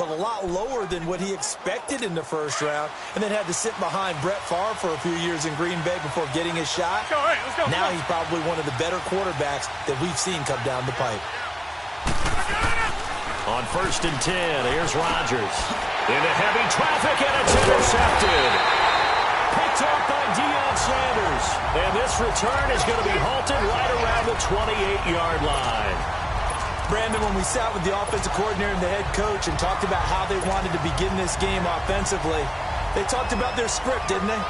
a lot lower than what he expected in the first round, and then had to sit behind Brett Favre for a few years in Green Bay before getting his shot. Let's go. Now he's probably one of the better quarterbacks that we've seen come down the pipe. On 1st and 10, here's Rodgers. Into heavy traffic, and it's intercepted. Picked off by Deion Sanders. And this return is going to be halted right around the 28-yard line. Brandon, when we sat with the offensive coordinator and the head coach and talked about how they wanted to begin this game offensively, they talked about their script, didn't they?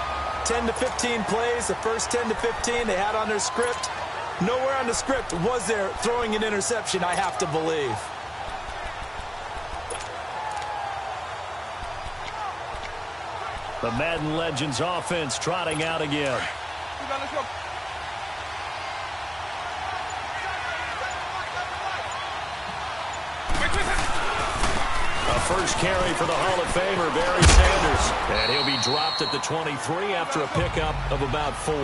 10 to 15 plays, the first 10 to 15 they had on their script. Nowhere on the script was there throwing an interception, I have to believe. The Madden Legends offense trotting out again. Let's go. A first carry for the Hall of Famer, Barry Sanders. And he'll be dropped at the 23 after a pickup of about 4.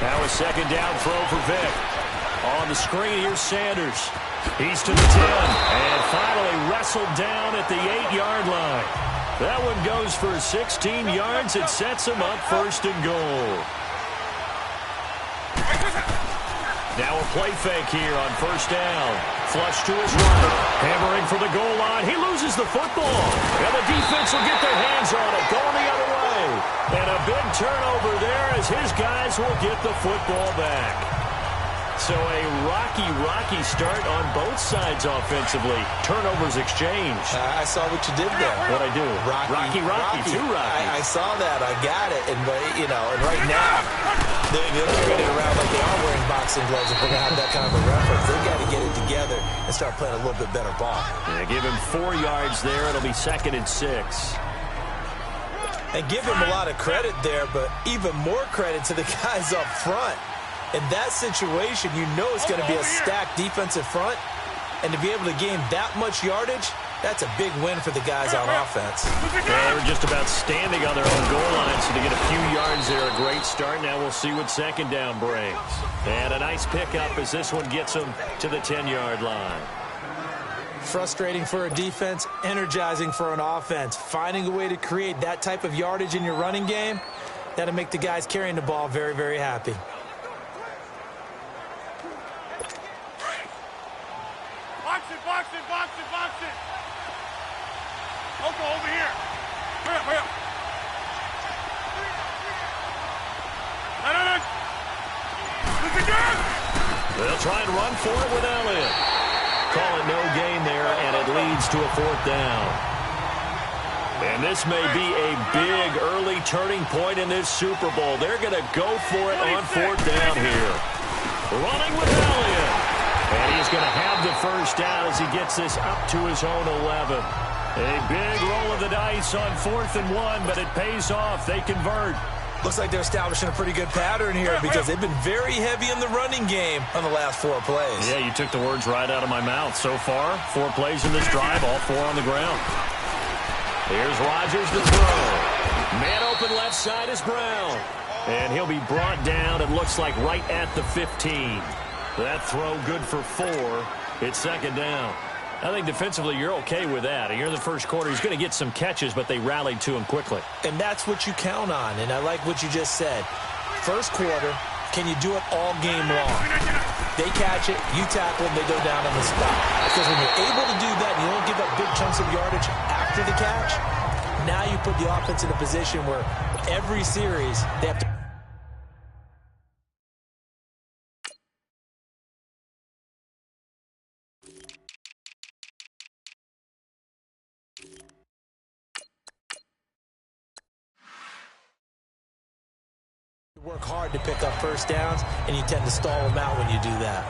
Now a second down throw for Vic. On the screen, here's Sanders. He's to the 10. And finally wrestled down at the 8-yard line. That one goes for 16 yards. It sets him up 1st and goal. Now a play fake here on 1st down. Flush to his right. Hammering for the goal line. He loses the football. And the defense will get their hands on it. Going the other way. And a big turnover there as his guys will get the football back. So a rocky start on both sides offensively. Turnovers exchanged. I saw what you did there. What'd I do? Rocky. Too rocky. I saw that. I got it. And, and right now, they're carrying it around like they are wearing boxing gloves. If we're going to have that kind of a reference, they've got to get it together and start playing a little bit better ball. Yeah, give him 4 yards there. It'll be 2nd and 6. And give him a lot of credit there, but even more credit to the guys up front. In that situation, you know it's going to be a stacked defensive front. And to be able to gain that much yardage, that's a big win for the guys on offense. Well, they were just about standing on their own goal line, so to get a few yards there, a great start. Now we'll see what 2nd down brings. And a nice pickup as this one gets them to the 10-yard line. Frustrating for a defense, energizing for an offense. Finding a way to create that type of yardage in your running game, that'll make the guys carrying the ball very, very happy. Box it. Oko, over here. Hurry up. They'll try and run for it with Elliott. Call it no gain there, and it leads to a 4th down. And this may be a big early turning point in this Super Bowl. They're going to go for it on 4th down here. Running with Elliott. And he's going to have the first down as he gets this up to his own 11. A big roll of the dice on 4th and 1, but it pays off. They convert. Looks like they're establishing a pretty good pattern here because they've been very heavy in the running game on the last 4 plays. Yeah, you took the words right out of my mouth. So far, 4 plays in this drive, all 4 on the ground. Here's Rodgers to throw. Man open left side is Brown. And he'll be brought down, it looks like, right at the 15. That throw good for 4. It's 2nd down. I think defensively you're okay with that. Here in the first quarter, he's going to get some catches, but they rallied to him quickly. And that's what you count on, and I like what you just said. First quarter, can you do it all game long? They catch it, you tackle them, they go down on the spot. Because when you're able to do that and you don't give up big chunks of yardage after the catch, now you put the offense in a position where every series they have to work hard to pick up first downs, and you tend to stall them out when you do that.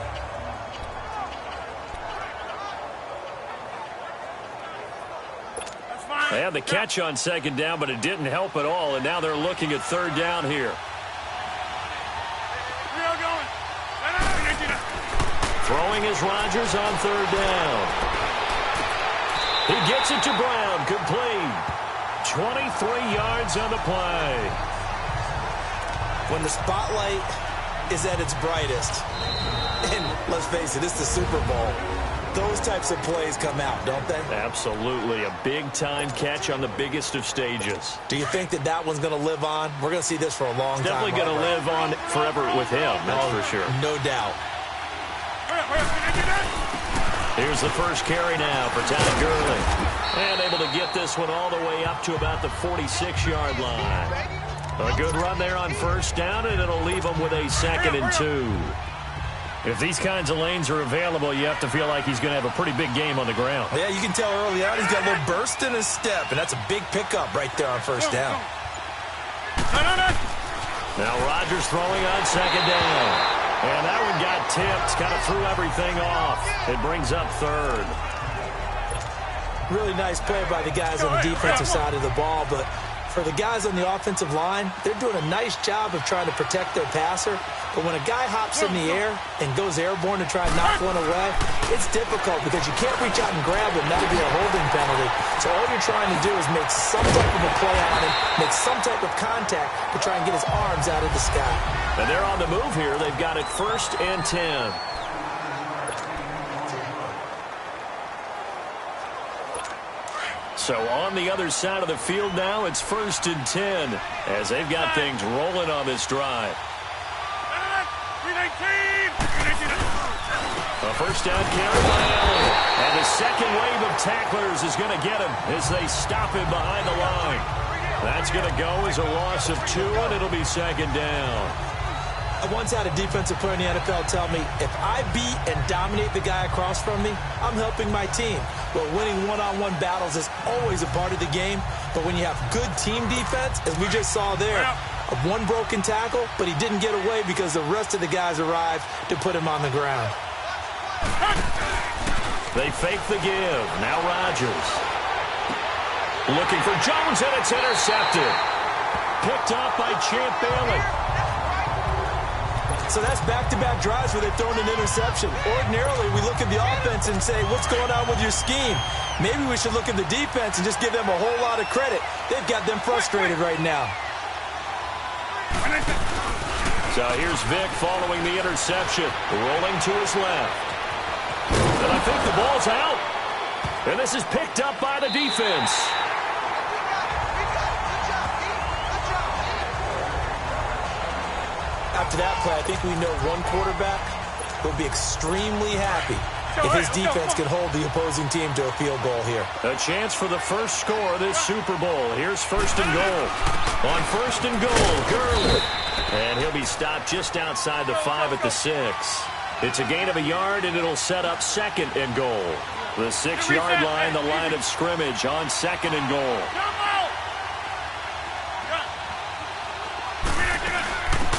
They had the catch on 2nd down, but it didn't help at all, and now they're looking at 3rd down here. Throwing throwing is Rodgers on third down. He gets it to Brown, complete. 23 yards on the play. When the spotlight is at its brightest, and let's face it, it's the Super Bowl, those types of plays come out, don't they? Absolutely. A big-time catch on the biggest of stages. Do you think that that one's going to live on? We're going to see this for a long time. Definitely going to live on forever with him, that's for sure. No doubt. Here's the first carry now for Todd Gurley. And able to get this one all the way up to about the 46-yard line. A good run there on first down, and it'll leave him with a 2nd and 2. If these kinds of lanes are available, you have to feel like he's going to have a pretty big game on the ground. Yeah, you can tell early on he's got a little burst in his step, and that's a big pickup right there on first down. Now Rodgers throwing on 2nd down. And that one got tipped, kind of threw everything off. It brings up 3rd. Really nice play by the guys on the defensive side of the ball, but for the guys on the offensive line, they're doing a nice job of trying to protect their passer. But when a guy hops in the air and goes airborne to try and knock one away, it's difficult because you can't reach out and grab him. That'll be a holding penalty. So all you're trying to do is make some type of a play on him, make some type of contact to try and get his arms out of the sky. And they're on the move here. They've got it 1st and 10. So on the other side of the field now, it's 1st and 10 as they've got things rolling on this drive. A first down carry by Allen. And the second wave of tacklers is going to get him as they stop him behind the line. That's going to go as a loss of 2, and it'll be 2nd down. I once had a defensive player in the NFL tell me, if I beat and dominate the guy across from me, I'm helping my team. Well, winning one-on-one battles is always a part of the game, but when you have good team defense, as we just saw there, one broken tackle, but he didn't get away because the rest of the guys arrived to put him on the ground. They fake the give. Now Rodgers. Looking for Jones, and it's intercepted. Picked off by Champ Bailey. So that's back-to-back drives where they've thrown an interception. Ordinarily, we look at the offense and say, what's going on with your scheme? Maybe we should look at the defense and just give them a whole lot of credit. They've got them frustrated right now. So here's Vic following the interception, rolling to his left. And I think the ball's out. And this is picked up by the defense. After that play, I think we know one quarterback will be extremely happy if his defense can hold the opposing team to a field goal here. A chance for the first score of this Super Bowl. Here's 1st and goal. On 1st and goal, Gurley. And he'll be stopped just outside the 5 at the 6. It's a gain of a yard, and it'll set up 2nd and goal. The 6-yard line, the line of scrimmage on 2nd and goal.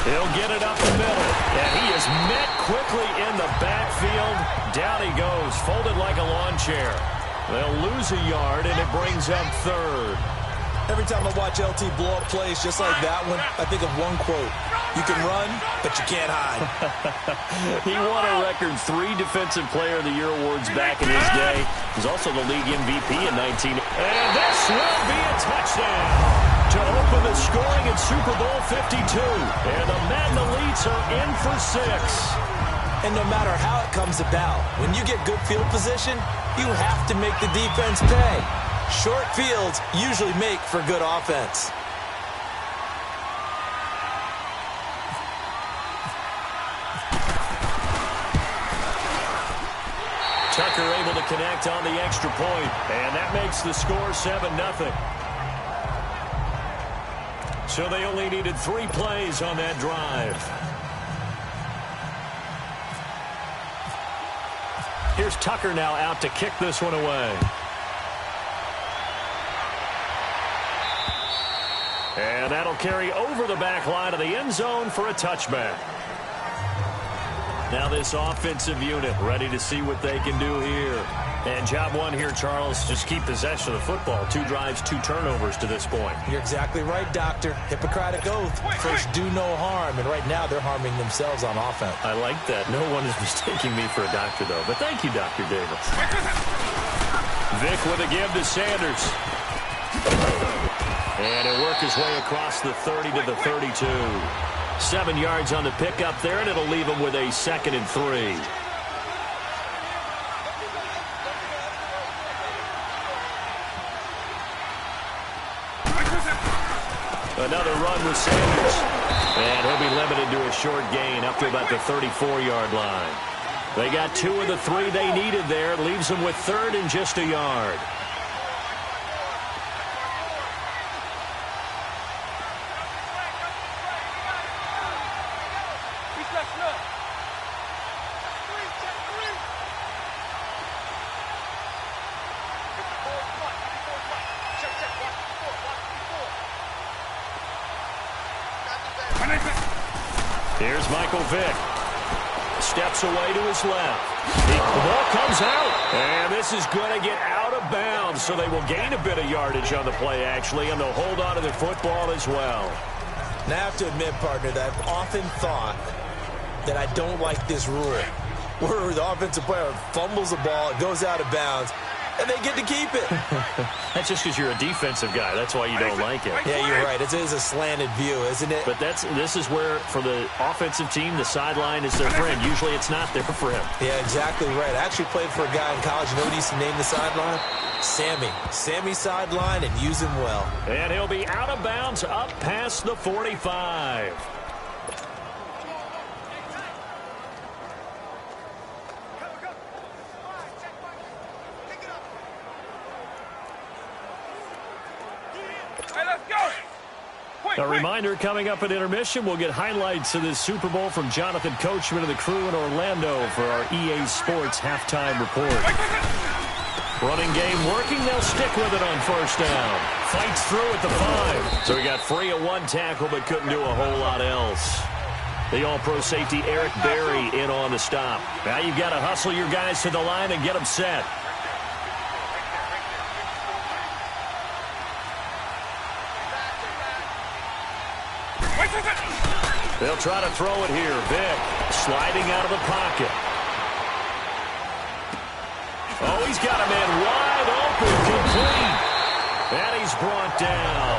He'll get it up the middle, and he is met quickly in the backfield. Down he goes, folded like a lawn chair. They'll lose a yard, and it brings up 3rd. Every time I watch LT blow up plays just like that one, I think of one quote. You can run, but you can't hide. He won a record 3 Defensive Player of the Year awards back in his day. He was also the league MVP in 19. And this will be a touchdown to open the scoring at Super Bowl 52. And the Madden Elites are in for 6. And no matter how it comes about, when you get good field position, you have to make the defense pay. Short fields usually make for good offense. Tucker able to connect on the extra point, and that makes the score 7-0. So they only needed 3 plays on that drive. Here's Tucker now out to kick this one away. And that'll carry over the back line of the end zone for a touchback. Now this offensive unit ready to see what they can do here. And job one here, Charles, just keep possession of the football. 2 drives, 2 turnovers to this point. You're exactly right, Doctor. Hippocratic oath. First, do no harm. And right now, they're harming themselves on offense. I like that. No one is mistaking me for a doctor, though. But thank you, Dr. Davis. Vic with a give to Sanders. And he'll work his way across the 30 to the 32. 7 yards on the pickup there, and it'll leave him with a 2nd and 3. Another run with Sanders. And he'll be limited to a short gain up to about the 34-yard line. They got 2 of the 3 they needed there. It leaves them with 3rd and just a yard. Here's Michael Vick. Steps away to his left. The ball comes out. And this is going to get out of bounds, so they will gain a bit of yardage on the play, actually, and they'll hold on to the football as well. Now, I have to admit, partner, that I've often thought that I don't like this rule, where the offensive player fumbles the ball, it goes out of bounds, and they get to keep it. That's just because you're a defensive guy. That's why you don't like it. Yeah, you're right. It is a slanted view, isn't it? But this is where, for the offensive team, the sideline is their friend. Usually it's not there for him. Yeah, exactly right. I actually played for a guy in college. You know what he used to name the sideline? Sammy. Sammy sideline, and use him well. And he'll be out of bounds up past the 45. A reminder, coming up at intermission, we'll get highlights of this Super Bowl from Jonathan Coachman and the crew in Orlando for our EA Sports halftime report. Running game working. They'll stick with it on first down. Fights through at the 5. So he got free of 1 tackle but couldn't do a whole lot else. The all-pro safety Eric Berry in on the stop. Now you've got to hustle your guys to the line and get them set. They'll try to throw it here. Vick sliding out of the pocket. Oh, he's got a man wide open, complete. And he's brought down.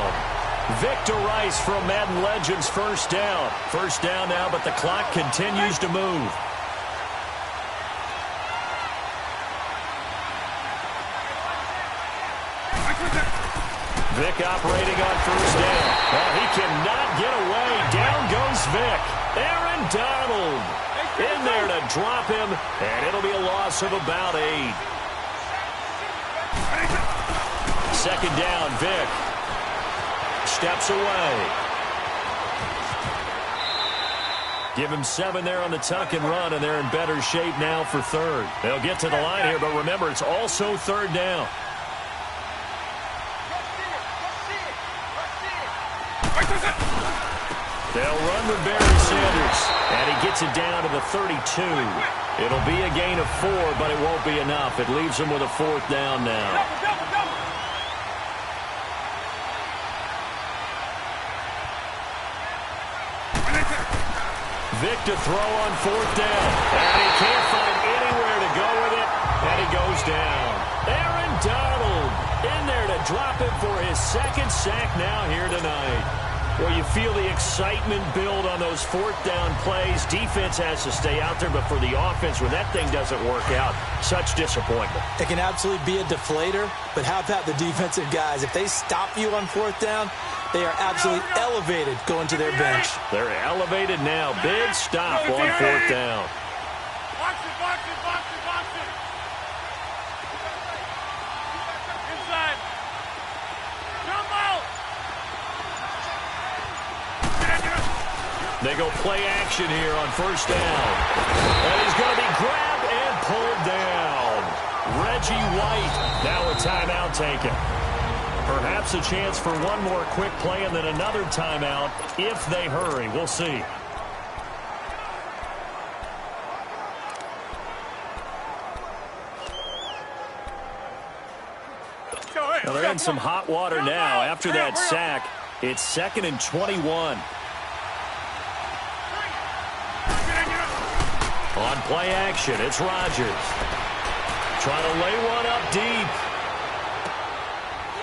Victor Rice from Madden Legends, first down. First down now, but the clock continues to move. Vick operating on first down. Well, he cannot get away. Down goes Vick. Aaron Donald in there to drop him, and it'll be a loss of about 8. Second down, Vick steps away. Give him 7 there on the tuck and run, and they're in better shape now for 3rd. They'll get to the line here, but remember, it's also 3rd down. They'll run with Barry Sanders, and he gets it down to the 32. It'll be a gain of 4, but it won't be enough. It leaves them with a 4th down now. Vick to throw on 4th down, and he can't find anywhere to go with it, and he goes down. Aaron Donald in there to drop him for his 2nd sack now here tonight. Well, you feel the excitement build on those 4th down plays. Defense has to stay out there, but for the offense, when that thing doesn't work out, such disappointment. It can absolutely be a deflator, but how about the defensive guys? If they stop you on 4th down, they are absolutely elevated going to their bench. They're elevated now. Big stop on 4th down. Box it, box it, box it, box it. Inside. Jump out. They go play action here on first down. And he's going to be grabbed and pulled down. Reggie White now a timeout taken. Perhaps a chance for one more quick play and then another timeout if they hurry. We'll see. Well, they're in some hot water now. After that sack, it's 2nd and 21. On play action, it's Rodgers. Trying to lay one up deep.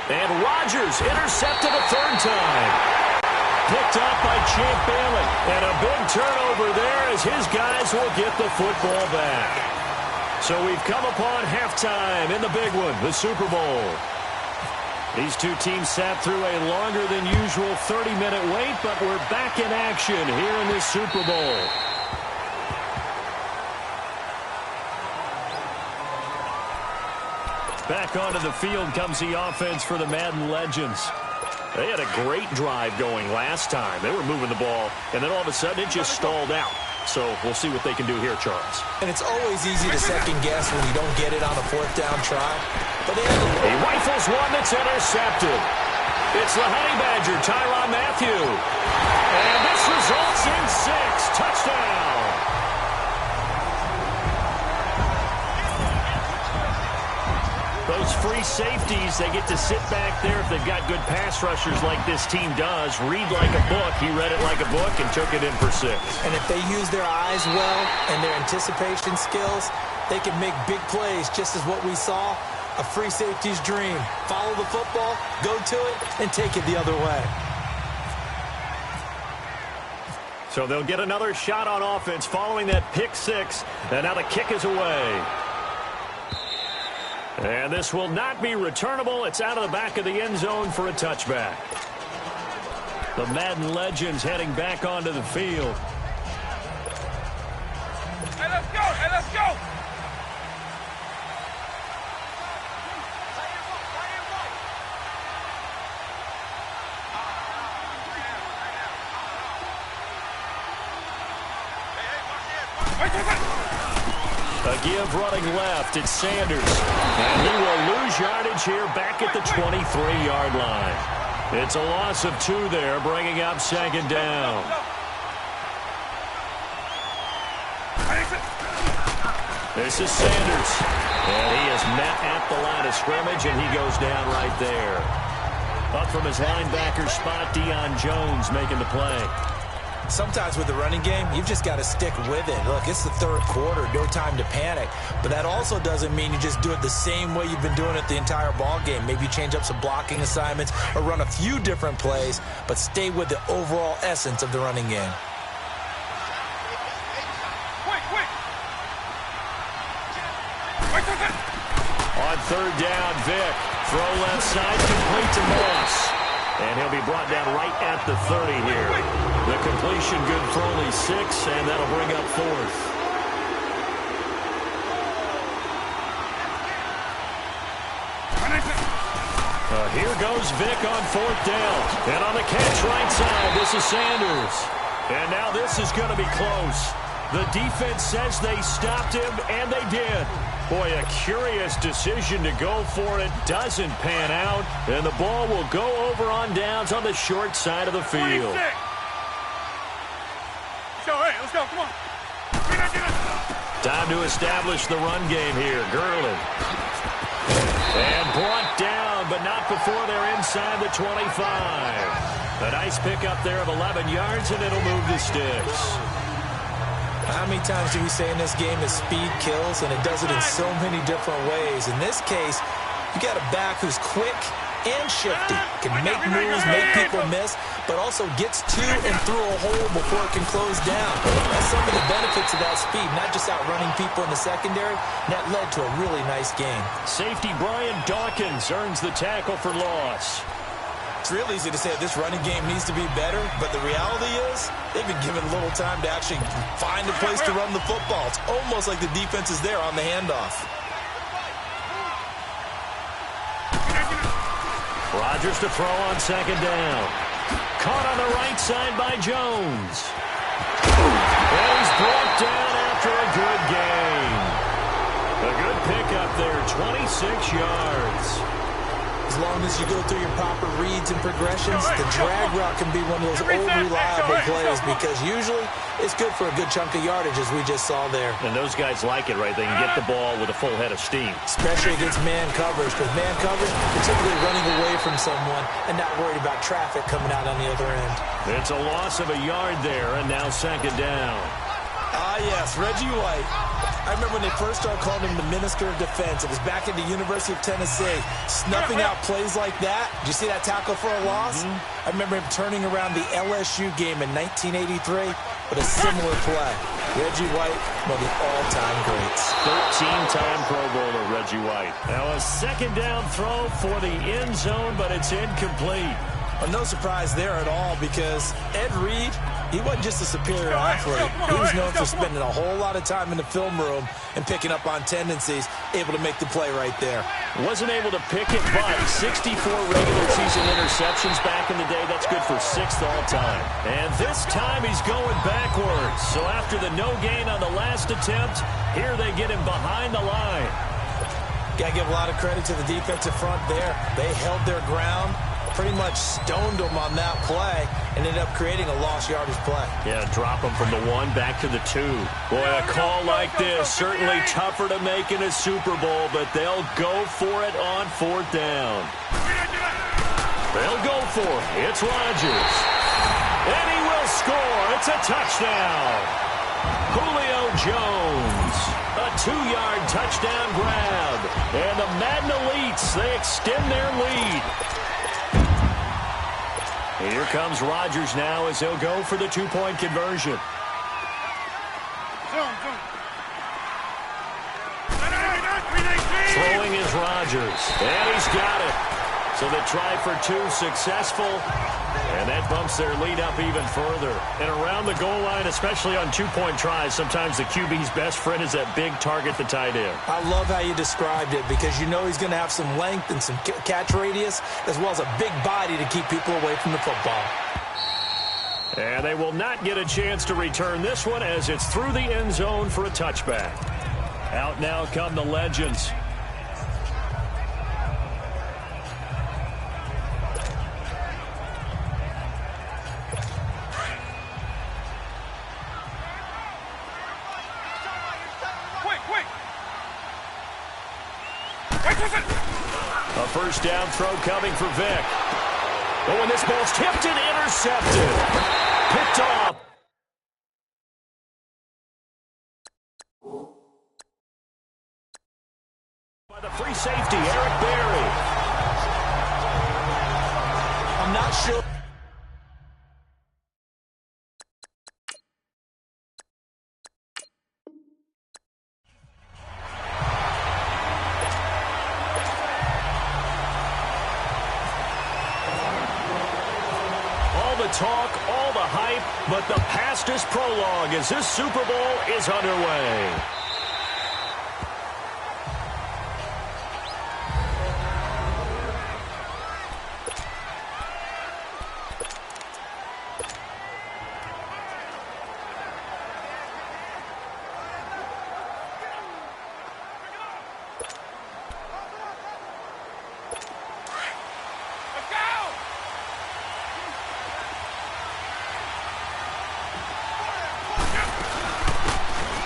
And Rodgers intercepted a 3rd time. Picked up by Champ Bailey. And a big turnover there as his guys will get the football back. So we've come upon halftime in the big one, the Super Bowl. These two teams sat through a longer than usual 30-minute wait, but we're back in action here in this Super Bowl. Back onto the field comes the offense for the Madden Legends. They had a great drive going last time. They were moving the ball, and then all of a sudden it just stalled out. So we'll see what they can do here, Charles. And it's always easy to second guess when you don't get it on a 4th down try. But he rifles one that's intercepted. It's the Honey Badger, Tyrann Mathieu. And this results in 6. Touchdown. Those free safeties, they get to sit back there if they've got good pass rushers like this team does. Read like a book. He read it like a book and took it in for 6. And if they use their eyes well and their anticipation skills, they can make big plays, just as what we saw. A free safety's dream. Follow the football, go to it, and take it the other way. So they'll get another shot on offense following that pick 6. And now the kick is away. And this will not be returnable. It's out of the back of the end zone for a touchback. The Madden Legends heading back onto the field. Hey, let's go! Hey, let's go! A give running left. It's Sanders. And he will lose yardage here back at the 23-yard line. It's a loss of 2 there, bringing up 2nd down. This is Sanders. And he is met at the line of scrimmage, and he goes down right there. Up from his linebacker spot, Deion Jones making the play. Sometimes with the running game, you've just got to stick with it. Look, it's the 3rd quarter, no time to panic. But that also doesn't mean you just do it the same way you've been doing it the entire ball game. Maybe you change up some blocking assignments or run a few different plays, but stay with the overall essence of the running game. On 3rd down, Vick. Throw left side, complete to Moss. And he'll be brought down right at the 30 here. The completion good for only 6, and that'll bring up 4th. Here goes Vick on 4th down. And on the catch right side, this is Sanders. And now this is going to be close. The defense says they stopped him, and they did. Boy, a curious decision to go for it. Doesn't pan out, and the ball will go over on downs on the short side of the field. 26. Let's go, come on. Time to establish the run game here. Gurley. And brought down, but not before they're inside the 25. A nice pickup there of 11 yards, and it'll move the sticks. How many times do we say in this game that speed kills, and it does it in so many different ways? In this case, you got a back who's quick and shifty, can make moves, make people miss, but also gets to and through a hole before it can close down. That's some of the benefits of that speed, not just outrunning people in the secondary. That led to a really nice game. Safety Brian Dawkins earns the tackle for loss. It's real easy to say this running game needs to be better, but the reality is they've been given little time to actually find a place to run the football. It's almost like the defense is there on the handoff. Rodgers to throw on 2nd down. Caught on the right side by Jones. And he's brought down after a good gain. A good pickup there, 26 yards. As long as you go through your proper reads and progressions, the drag route can be one of those old reliable plays because usually it's good for a good chunk of yardage, as we just saw there. And those guys like it, right? They can get the ball with a full head of steam. Especially against man coverage, because man coverage, you're typically running away from someone and not worried about traffic coming out on the other end. It's a loss of a yard there, and now second down. Ah, yes, Reggie White. I remember when they first started calling him the Minister of Defense. It was back at the University of Tennessee. Snuffing out plays like that. Did you see that tackle for a loss? I remember him turning around the LSU game in 1983 with a similar play. Reggie White, one of the all-time greats. 13-time Pro Bowler Reggie White. Now a second down throw for the end zone, but it's incomplete. Well, no surprise there at all because Ed Reed, he wasn't just a superior athlete. He was known for spending a whole lot of time in the film room and picking up on tendencies, able to make the play right there. Wasn't able to pick it, but 64 regular season interceptions back in the day. That's good for 6th all-time. And this time he's going backwards. So after the no gain on the last attempt, here they get him behind the line. Got to give a lot of credit to the defensive front there. They held their ground. Pretty much stoned him on that play and ended up creating a lost yardage play. Yeah, drop him from the 1 back to the 2. Boy, a call like this, certainly tougher to make in a Super Bowl, but they'll go for it on 4th down. They'll go for it. It's Rodgers. And he will score. It's a touchdown. Julio Jones. A 2-yard touchdown grab. And the Madden Elites, they extend their lead. Here comes Rodgers now as he'll go for the 2-point conversion. Throwing is Rodgers, and he's got it. So the try for 2 successful, and that bumps their lead up even further. And around the goal line, especially on 2-point tries, sometimes the QB's best friend is that big target, the tight end. I love how you described it because you know he's going to have some length and some catch radius as well as a big body to keep people away from the football. And they will not get a chance to return this one as it's through the end zone for a touchback. Out now come the legends. A first down throw coming for Vic. Oh, and this ball's tipped and intercepted. Picked off. By the free safety, Eric Berry. I'm not sure. Talk, all the hype, but the past is prologue as this Super Bowl is underway.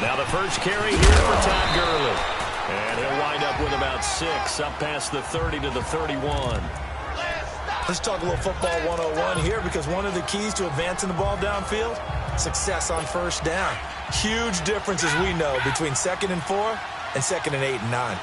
Now the first carry here for Todd Gurley. And he'll wind up with about 6, up past the 30 to the 31. Let's talk a little football 101 here because one of the keys to advancing the ball downfield, success on first down. Huge difference, as we know, between 2nd and 4 and 2nd and 8 and 9.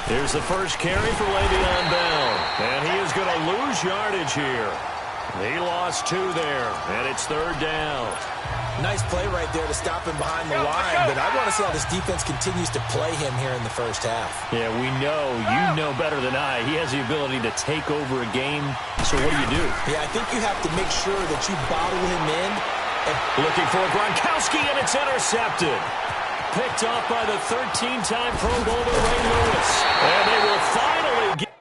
Here's the first carry for Le'Veon Bell. And he is going to lose yardage here. He lost 2 there, and it's 3rd down. Nice play right there to stop him behind the line, but I want to see how this defense continues to play him here in the first half. Yeah, we know. You know better than I. He has the ability to take over a game, so what do? Yeah, I think you have to make sure that you bottle him in. Looking for Gronkowski, and it's intercepted. Picked off by the 13-time Pro Bowler Ray Lewis. And they will finally get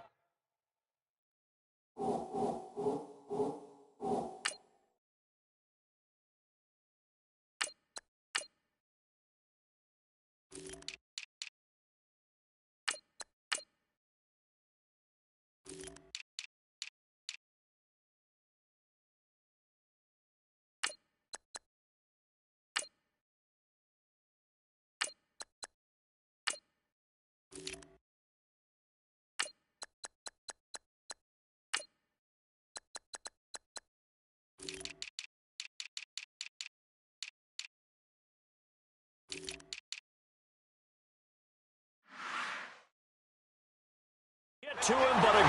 To him, but a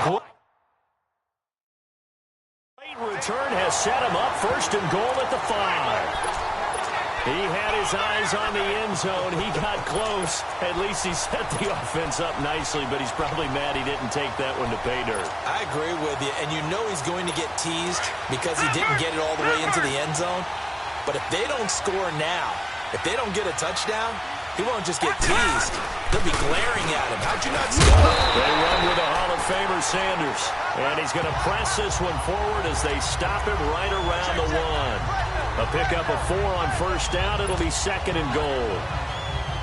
great return has set him up first and goal at the 5. He had his eyes on the end zone. He got close. At least he set the offense up nicely, but he's probably mad he didn't take that one to pay dirt. I agree with you, and you know he's going to get teased because he didn't get it all the way into the end zone. But if they don't score now, if they don't get a touchdown, he won't just get teased. They'll be glaring at him. How'd you not score? They run with a Hall of Famer, Sanders. And he's going to press this one forward as they stop him right around the 1. A pickup of 4 on first down. It'll be second and goal.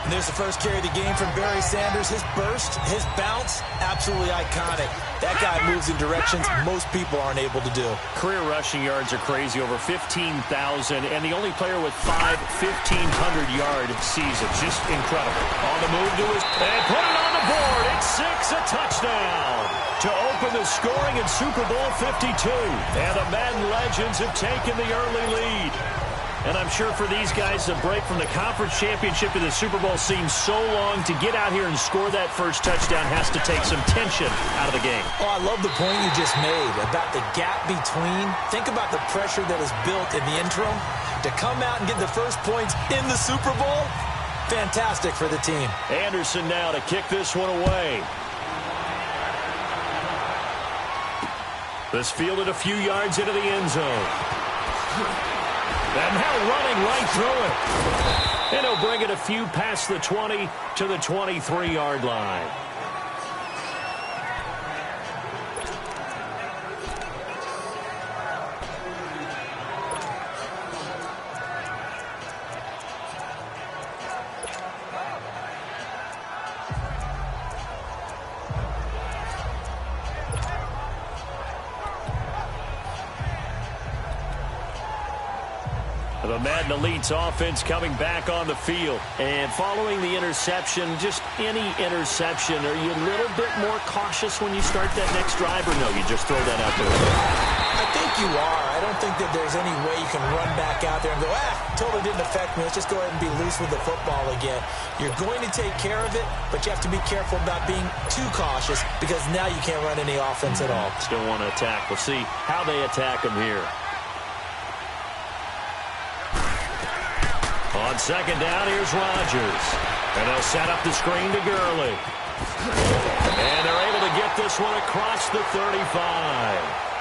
And there's the first carry of the game from Barry Sanders. His burst, his bounce, absolutely iconic. That guy moves in directions most people aren't able to do. Career rushing yards are crazy, over 15,000, and the only player with 5 1,500-yard seasons. Just incredible. On the move to his... And put it on the board. It's 6, a touchdown to open the scoring in Super Bowl 52. And the Madden Legends have taken the early lead. And I'm sure for these guys, the break from the conference championship to the Super Bowl seems so long. To get out here and score that first touchdown has to take some tension out of the game. Oh, I love the point you just made about the gap between. Think about the pressure that is built in the interim. To come out and get the first points in the Super Bowl, fantastic for the team. Anderson now to kick this one away. This fielded a few yards into the end zone. And now running right through it. And he'll bring it a few past the 20 to the 23-yard line. The Madden Elite's offense coming back on the field. And following the interception, just any interception, are you a little bit more cautious when you start that next drive, or no, you just throw that out there? I think you are. I don't think that there's any way you can run back out there and go, totally didn't affect me. Let's just go ahead and be loose with the football again. You're going to take care of it, but you have to be careful about being too cautious because now you can't run any offense at all. Still want to attack. We'll see how they attack him here. On second down, here's Rodgers. And they'll set up the screen to Gurley. And they're able to get this one across the 35.